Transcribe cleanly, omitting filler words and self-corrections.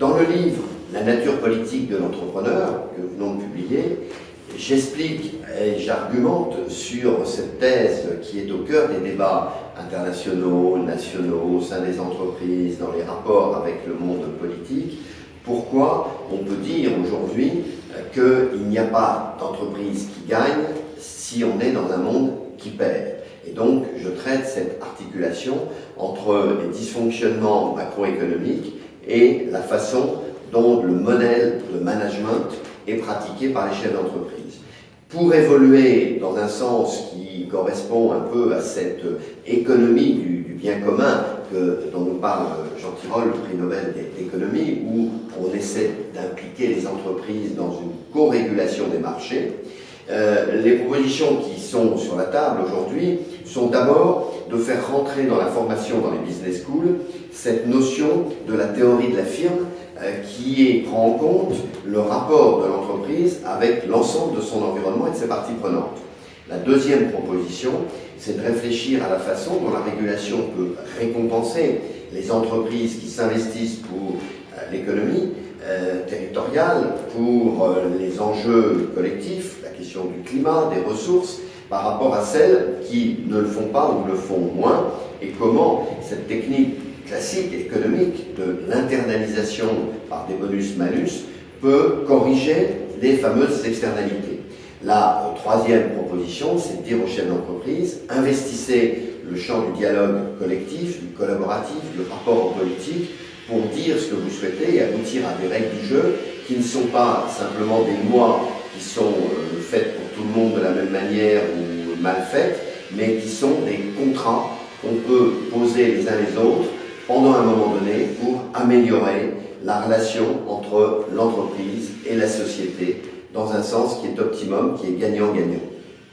Dans le livre « La nature politique de l'entrepreneur » que nous venons de publier, j'explique et j'argumente sur cette thèse qui est au cœur des débats internationaux, nationaux, au sein des entreprises, dans les rapports avec le monde politique. Pourquoi on peut dire aujourd'hui qu'il n'y a pas d'entreprise qui gagne si on est dans un monde qui perd. Et donc, je traite cette articulation entre les dysfonctionnements macroéconomiques et la façon dont le modèle de management est pratiqué par les chefs d'entreprise. Pour évoluer dans un sens qui correspond un peu à cette économie du bien commun dont nous parle Jean Tirole, le prix Nobel d'économie, où on essaie d'impliquer les entreprises dans une co-régulation des marchés, les propositions qui sont sur la table aujourd'hui sont d'abord de faire rentrer dans la formation dans les business schools cette notion de la théorie de la firme qui prend en compte le rapport de l'entreprise avec l'ensemble de son environnement et de ses parties prenantes. La deuxième proposition, c'est de réfléchir à la façon dont la régulation peut récompenser les entreprises qui s'investissent pour l'économie territoriale, pour les enjeux collectifs, la question du climat, des ressources, par rapport à celles qui ne le font pas ou le font moins, et comment cette technique classique économique de l'internalisation par des bonus-malus peut corriger les fameuses externalités. La troisième proposition, c'est de dire aux chefs d'entreprise, investissez le champ du dialogue collectif, du collaboratif, du rapport au politique, pour dire ce que vous souhaitez et aboutir à des règles du jeu qui ne sont pas simplement des lois qui sont faites pour tout le monde de la même manière ou mal faites, mais qui sont des contrats qu'on peut poser les uns les autres pendant un moment donné pour améliorer la relation entre l'entreprise et la société dans un sens qui est optimum, qui est gagnant-gagnant.